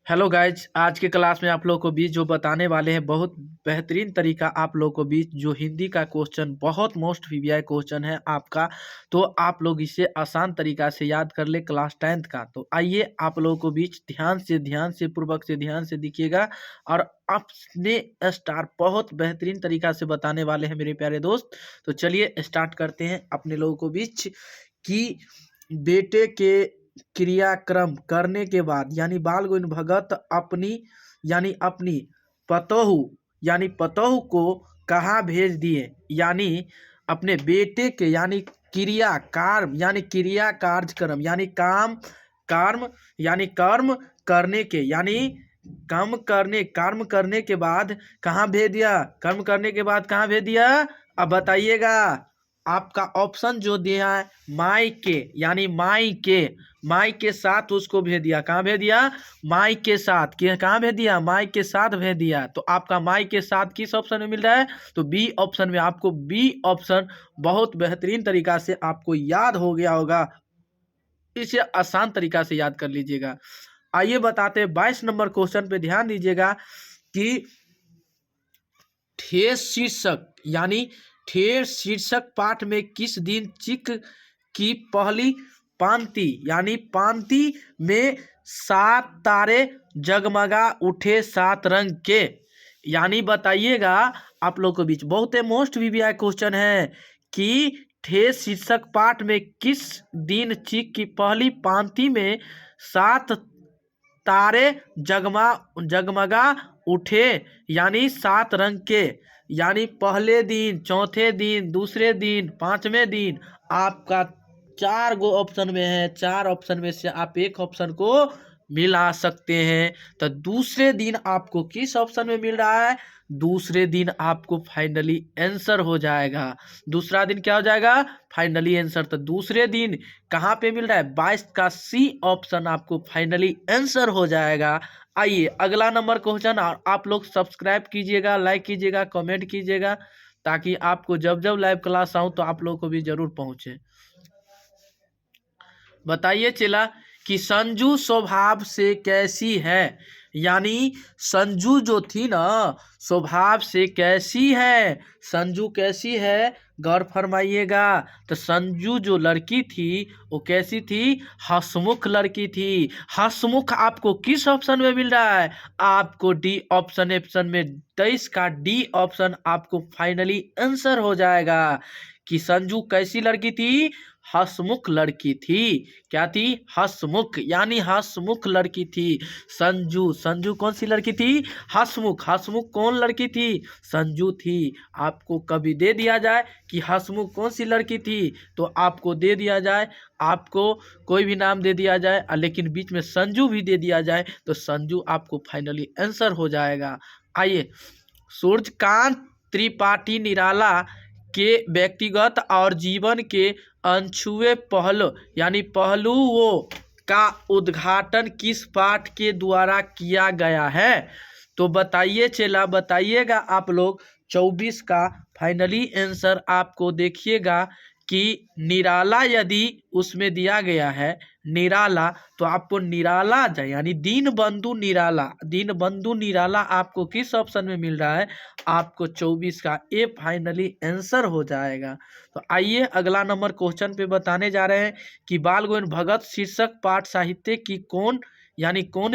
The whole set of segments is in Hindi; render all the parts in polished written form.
हेलो गाइज, आज के क्लास में आप लोगों को बीच जो बताने वाले हैं बहुत बेहतरीन तरीका आप लोगों को बीच जो हिंदी का क्वेश्चन बहुत मोस्ट वीवीआई क्वेश्चन है आपका। तो आप लोग इसे आसान तरीका से याद कर ले क्लास 10th का। तो आइए आप लोगों को बीच ध्यान से पूर्वक से ध्यान से दिखिएगा और अपने स्टार बहुत बेहतरीन तरीका से बताने वाले हैं मेरे प्यारे दोस्त। तो चलिए स्टार्ट करते हैं अपने लोगों को बीच कि बेटे के क्रियाक्रम करने के बाद यानी बाल गोविंद भगत अपनी पतोहू पतोहू को कहाँ भेज दिए। यानी अपने बेटे के क्रिया कार्यक्रम कर्म करने के कर्म करने के बाद कहाँ भेज दिया। कर्म करने के बाद कहाँ भेज दिया अब बताइएगा। आपका ऑप्शन जो दिया है माई के साथ उसको भेज दिया। कहाँ भेज दिया माई के साथ। कहाँ भेज दिया माई के साथ भेज दिया। तो आपका माई के साथ किस ऑप्शन में मिल रहा है तो बी ऑप्शन में। आपको बी ऑप्शन बहुत बेहतरीन तरीका से आपको याद हो गया होगा, इसे आसान तरीका से याद कर लीजिएगा। आइए बताते हैं 22 नंबर क्वेश्चन पे ध्यान दीजिएगा कि ठेर शीर्षक पाठ में किस दिन चिक की पहली पांति में 7 तारे जगमगा उठे 7 रंग के। यानी बताइएगा आप लोग के बीच बहुत मोस्ट वीवीआई क्वेश्चन है कि ठेर शीर्षक पाठ में किस दिन चिक की पहली पांति में 7 तारे जगमगा उठे यानी 7 रंग के। यानी पहले दिन, चौथे दिन, दूसरे दिन, 5वें दिन। आपका 4 गो ऑप्शन में है, 4 ऑप्शन में से आप एक ऑप्शन को मिला सकते हैं। तो दूसरे दिन आपको किस ऑप्शन में मिल रहा है, दूसरे दिन आपको फाइनली आंसर हो जाएगा। दूसरा दिन क्या हो जाएगा फाइनली आंसर। तो दूसरे दिन कहाँ पे मिल रहा है 22 का सी ऑप्शन आपको फाइनली आंसर हो जाएगा। आइए अगला नंबर क्वेश्चन। और आप लोग सब्सक्राइब कीजिएगा, लाइक कीजिएगा, कमेंट कीजिएगा ताकि आपको जब जब लाइव क्लास आऊँ तो आप लोगों को भी जरूर पहुँचे। बताइए चला कि संजू स्वभाव से कैसी है। यानी संजू जो थी ना स्वभाव से कैसी है। संजू कैसी है गौर फरमाइएगा। तो संजू जो लड़की थी वो कैसी थी, हंसमुख लड़की थी। हंसमुख आपको किस ऑप्शन में मिल रहा है, आपको डी ऑप्शन में 23 का डी ऑप्शन आपको फाइनली आंसर हो जाएगा कि संजू कैसी लड़की थी, हंसमुख लड़की थी। क्या थी, हंसमुख, यानी हंसमुख लड़की थी। संजू कौन सी लड़की थी, हंसमुख कौन लड़की थी, संजू थी। आपको कभी दे दिया जाए कि हंसमुख कौन सी लड़की थी तो आपको दे दिया जाए, आपको कोई भी नाम दे दिया जाए लेकिन बीच में संजू भी दे दिया जाए तो संजू आपको फाइनली आंसर हो जाएगा। आइए सूर्यकांत त्रिपाठी निराला के व्यक्तिगत और जीवन के अनछुए पहलुओं का उद्घाटन किस पाठ के द्वारा किया गया है। तो बताइए चला, बताइएगा आप लोग 24 का फाइनली आंसर आपको देखिएगा कि निराला यदि उसमें दिया गया है निराला तो आपको निराला यानी दीनबंधु निराला आपको किस ऑप्शन में मिल रहा है, आपको 24 का ए फाइनली आंसर हो जाएगा। तो आइए अगला नंबर क्वेश्चन पे बताने जा रहे हैं कि बाल गोविंद भगत शीर्षक पाठ साहित्य की कौन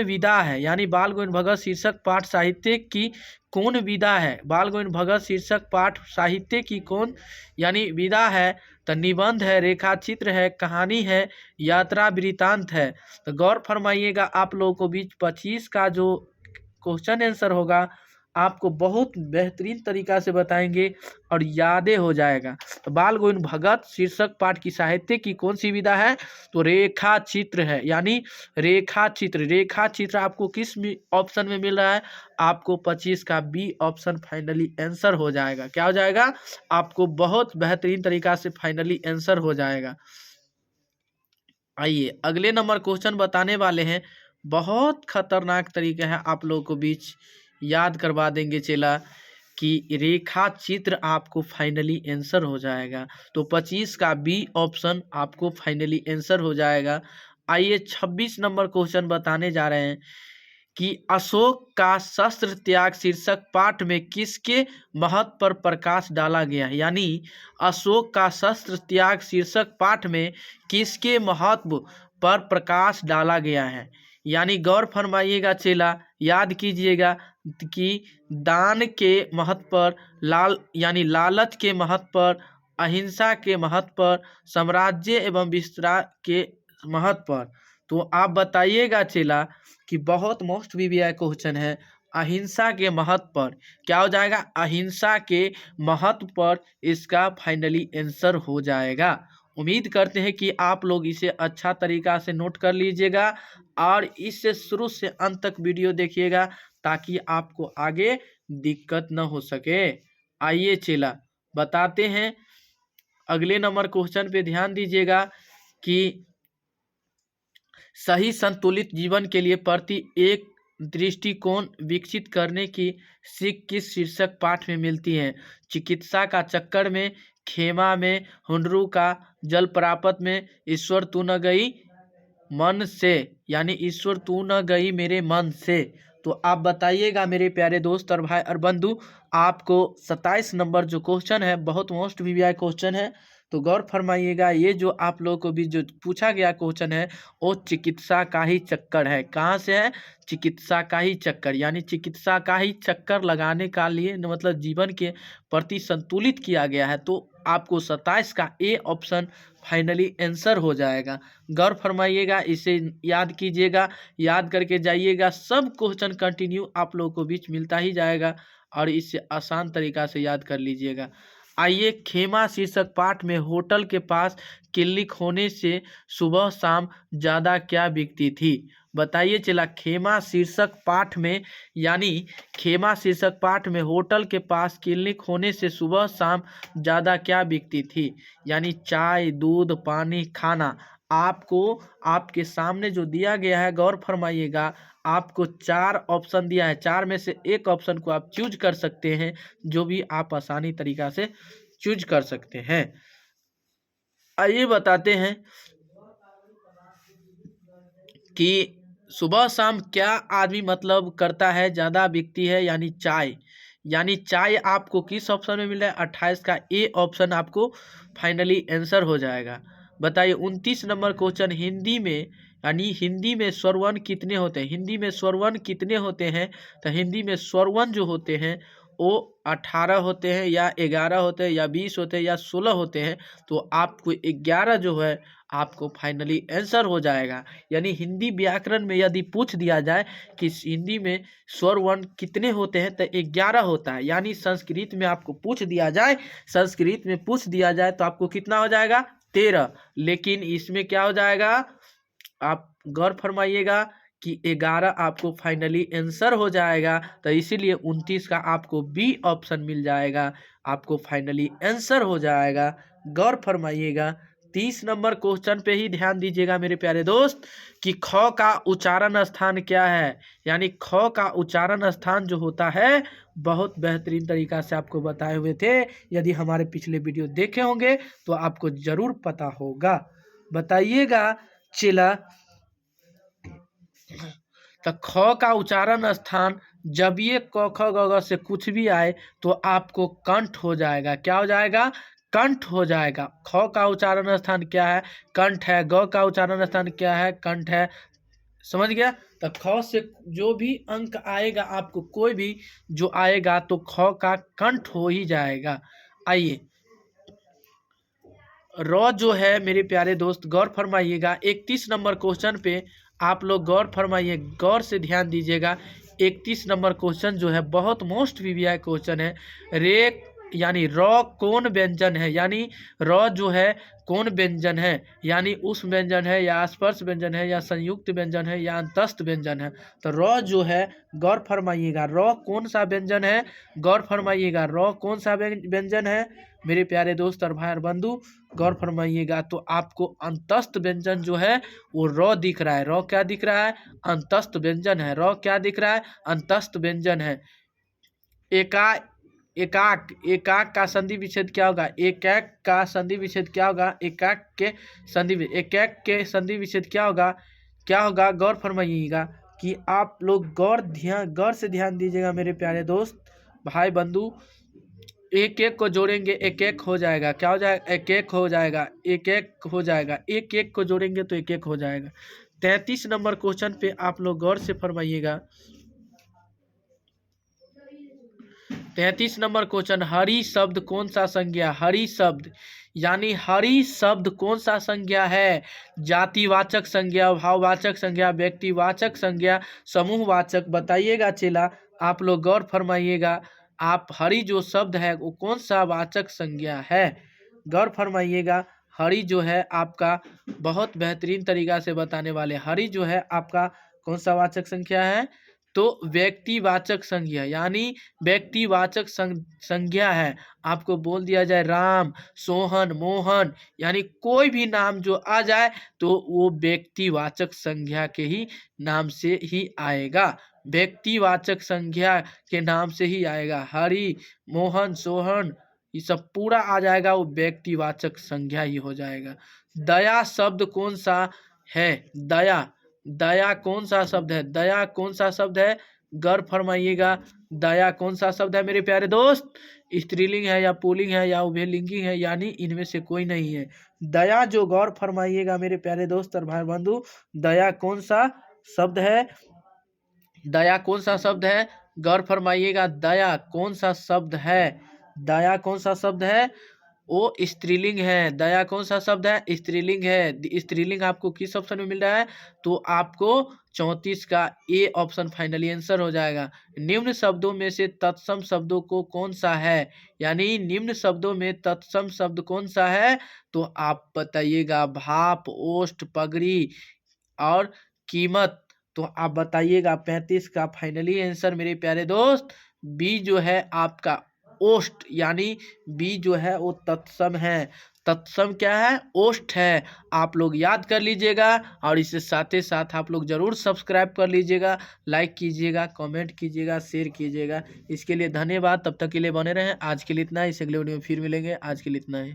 विधा है। यानी बाल गोविंद भगत शीर्षक पाठ साहित्य की कौन विधा है। बाल गोविंद भगत शीर्षक पाठ साहित्य की कौन यानी विधा है। तो निबंध है, रेखा चित्र है, कहानी है, यात्रा वृत्तांत है। तो गौर फरमाइएगा आप लोगों को बीच 25 का जो क्वेश्चन आंसर होगा आपको बहुत बेहतरीन तरीका से बताएंगे और यादें हो जाएगा। तो बाल गोविंद भगत शीर्षक पाठ की साहित्य की कौन सी विधा है तो रेखा चित्र है। यानी रेखा चित्र आपको किस ऑप्शन में मिल रहा है, आपको 25 का बी ऑप्शन फाइनली आंसर हो जाएगा। क्या हो जाएगा, आपको बहुत बेहतरीन तरीका से फाइनली आंसर हो जाएगा। आइए अगले नंबर क्वेश्चन बताने वाले हैं, बहुत खतरनाक तरीका है आप लोगों को बीच याद करवा देंगे चला कि रेखा चित्र आपको फाइनली आंसर हो जाएगा। तो 25 का बी ऑप्शन आपको फाइनली आंसर हो जाएगा। आइए 26 नंबर क्वेश्चन बताने जा रहे हैं कि अशोक का शस्त्र त्याग शीर्षक पाठ में किसके महत्व पर प्रकाश डाला गया है। यानी अशोक का शस्त्र त्याग शीर्षक पाठ में किसके महत्व पर प्रकाश डाला गया है। यानी गौर फरमाइएगा चेला, याद कीजिएगा कि दान के महत्व पर, लालच के महत्व पर, अहिंसा के महत्व पर, साम्राज्य एवं विस्तार के महत्व पर। तो आप बताइएगा चेला कि बहुत मोस्ट वीवीआई क्वेश्चन है अहिंसा के महत्व पर। क्या हो जाएगा? अहिंसा के महत्व पर इसका फाइनली आंसर हो जाएगा। उम्मीद करते हैं कि आप लोग इसे अच्छा तरीका से नोट कर लीजिएगा और इससे शुरू से अंत तक वीडियो देखिएगा ताकि आपको आगे दिक्कत न हो सके। आइए चेला बताते हैं अगले नंबर क्वेश्चन पे ध्यान दीजिएगा कि सही संतुलित जीवन के लिए प्रति एक दृष्टिकोण विकसित करने की सीख किस शीर्षक पाठ में मिलती है। चिकित्सा का चक्कर में, खेमा में, हुंडरू का जल प्रापत में, ईश्वर तू न गई मन से, यानी ईश्वर तू न गई मेरे मन से। तो आप बताइएगा मेरे प्यारे दोस्त और भाई और बंधु, आपको 27 नंबर जो क्वेश्चन है बहुत मोस्ट वीवीआई क्वेश्चन है। तो गौर फरमाइएगा, ये जो आप लोगों को भी जो पूछा गया क्वेश्चन है वो चिकित्सा का ही चक्कर है। कहाँ से है? चिकित्सा का ही चक्कर, यानी चिकित्सा का ही चक्कर लगाने का लिए मतलब जीवन के प्रति संतुलित किया गया है। तो आपको 27 का ए ऑप्शन फाइनली आंसर हो जाएगा। गौर फरमाइएगा, इसे याद कीजिएगा, याद करके जाइएगा। सब क्वेश्चन कंटिन्यू आप लोगों को बीच मिलता ही जाएगा और इसे आसान तरीका से याद कर लीजिएगा। आइए, खेमा शीर्षक पाठ में होटल के पास क्लिनिक होने से सुबह शाम ज़्यादा क्या बिकती थी। बताइए चला, खेमा शीर्षक पाठ में, यानी खेमा शीर्षक पाठ में होटल के पास क्लिनिक होने से सुबह शाम ज़्यादा क्या बिकती थी। यानी चाय, दूध, पानी, खाना। आपको आपके सामने जो दिया गया है, गौर फरमाइएगा, आपको 4 ऑप्शन दिया है। 4 में से एक ऑप्शन को आप चूज कर सकते हैं, जो भी आप आसानी तरीका से चूज कर सकते हैं। आइए बताते हैं कि सुबह शाम क्या आदमी मतलब करता है, ज़्यादा बिकती है, यानी चाय। यानी चाय आपको किस ऑप्शन में मिल रहा है? 28 का ए ऑप्शन आपको फाइनली आंसर हो जाएगा। बताइए 29 नंबर क्वेश्चन, हिंदी में, यानी हिंदी में स्वरवर्ण कितने होते हैं। हिंदी में स्वरवर्ण कितने होते हैं? तो हिंदी में स्वरवर्ण जो होते हैं वो 18 होते हैं, या 11 होते हैं, या 20 होते हैं, या 16 होते हैं। तो आपको 11 जो है आपको फाइनली आंसर हो जाएगा। यानी हिंदी व्याकरण में यदि पूछ दिया जाए कि हिंदी में स्वर वर्ण कितने होते हैं तो 11 होता है। यानी संस्कृत में आपको पूछ दिया जाए, संस्कृत में पूछ दिया जाए तो आपको कितना हो जाएगा? 13। लेकिन इसमें क्या हो जाएगा? आप गौर फरमाइएगा कि 11 आपको फाइनली आंसर हो जाएगा। तो इसीलिए 29 का आपको बी ऑप्शन मिल जाएगा, आपको फाइनली आंसर हो जाएगा। गौर फरमाइएगा। 30 नंबर क्वेश्चन पे ही ध्यान दीजिएगा मेरे प्यारे दोस्त कि ख का उच्चारण स्थान क्या है। यानी ख का उच्चारण स्थान जो होता है बहुत बेहतरीन तरीका से आपको बताए हुए थे। यदि हमारे पिछले वीडियो देखे होंगे तो आपको जरूर पता होगा। बताइएगा चेला, तो ख का उच्चारण स्थान जब ये क ख ग घ से कुछ भी आए तो आपको कंठ हो जाएगा। क्या हो जाएगा? कंठ हो जाएगा। ख का उच्चारण स्थान क्या है? कंठ है। ग का उच्चारण स्थान क्या है? कंठ है। समझ गया? तो ख से जो भी अंक आएगा, आपको कोई भी जो आएगा तो ख का कंठ हो ही जाएगा। आइए, र जो है मेरे प्यारे दोस्त गौर फरमाइएगा, 31 नंबर क्वेश्चन पे आप लोग गौर फरमाइए, गौर से ध्यान दीजिएगा। 31 नंबर क्वेश्चन जो है बहुत मोस्ट वीवीआई क्वेश्चन है। रे यानी र कौन व्यंजन है? यानी र जो है कौन व्यंजन है? यानी उस व्यंजन है, या स्पर्श व्यंजन है, या संयुक्त व्यंजन है, या अंतस्थ व्यंजन है। तो र जो है, गौर फरमाइएगा, र कौन सा व्यंजन है? गौर फरमाइएगा, र कौन सा व्यंजन है मेरे प्यारे दोस्त और भाई और बंधु? गौर फरमाइएगा। तो आपको अंतस्थ व्यंजन जो है वो र दिख रहा है। र क्या दिख रहा है? अंतस्थ व्यंजन है। र क्या दिख रहा है? अंतस्थ व्यंजन है। एकाक एकाक का संधि विच्छेद क्या होगा? एकाक का संधि विच्छेद क्या होगा? एकाक के संधि विच्छेद क्या होगा? क्या होगा? गौर फरमाइएगा कि आप लोग गौर से ध्यान दीजिएगा मेरे प्यारे दोस्त भाई बंधु। एक एक को जोड़ेंगे एक एक हो जाएगा, क्या हो जाएगा, एक एक हो जाएगा, एक एक हो जाएगा, एक एक को जोड़ेंगे तो एक एक हो जाएगा। 33 नंबर क्वेश्चन पे आप लोग गौर से फरमाइएगा। 33 नंबर क्वेश्चन, हरि शब्द कौन सा संज्ञा, हरि शब्द यानी हरि शब्द कौन सा संज्ञा है, जातिवाचक संज्ञा, भाववाचक संज्ञा, व्यक्तिवाचक संज्ञा, समूहवाचक, बताइएगा चेला, आप लोग गौर फरमाइएगा। आप हरि जो शब्द है वो कौन सा वाचक संज्ञा है, गौर फरमाइएगा। हरि जो है आपका बहुत बेहतरीन तरीका से बताने वाले, हरि जो है आपका कौन सा वाचक संख्या है, तो व्यक्तिवाचक संज्ञा यानी व्यक्तिवाचक संज्ञा है। आपको बोल दिया जाए राम, सोहन, मोहन, यानी कोई भी नाम जो आ जाए तो वो व्यक्तिवाचक संज्ञा के ही नाम से ही आएगा, व्यक्तिवाचक संज्ञा के नाम से ही आएगा। हरि, मोहन, सोहन ये सब पूरा आ जाएगा, वो व्यक्तिवाचक संज्ञा ही हो जाएगा। दया शब्द कौन सा है, दया, दया कौन सा शब्द है, दया कौन सा शब्द है, गौर फरमाइएगा। दया कौन सा शब्द है मेरे प्यारे दोस्त, स्त्रीलिंग है या पुल्लिंग है या उभयलिंगी है, यानी इनमें से कोई नहीं है। दया जो, गौर फरमाइएगा मेरे प्यारे दोस्त और भाई बंधु, दया कौन सा शब्द है, दया कौन सा शब्द है, गौर फरमाइएगा। दया कौन सा शब्द है, दया कौन सा शब्द है, वो स्त्रीलिंग है। दया कौन सा शब्द है, स्त्रीलिंग है। स्त्रीलिंग आपको किस ऑप्शन में मिल रहा है, तो आपको 34 का ए ऑप्शन फाइनली आंसर हो जाएगा। निम्न शब्दों में से तत्सम शब्दों को कौन सा है, यानी निम्न शब्दों में तत्सम शब्द कौन सा है, तो आप बताइएगा। भाप, ओष्ठ, पगड़ी और कीमत, तो आप बताइएगा। 35 का फाइनली आंसर मेरे प्यारे दोस्त बी जो है आपका ओष्ठ, यानी बी जो है वो तत्सम है। तत्सम क्या है, ओष्ठ है। आप लोग याद कर लीजिएगा और इसके साथ ही साथ आप लोग जरूर सब्सक्राइब कर लीजिएगा, लाइक कीजिएगा, कमेंट कीजिएगा, शेयर कीजिएगा। इसके लिए धन्यवाद। तब तक के लिए बने रहें। आज के लिए इतना ही, इस अगले वीडियो में फिर मिलेंगे। आज के लिए इतना ही।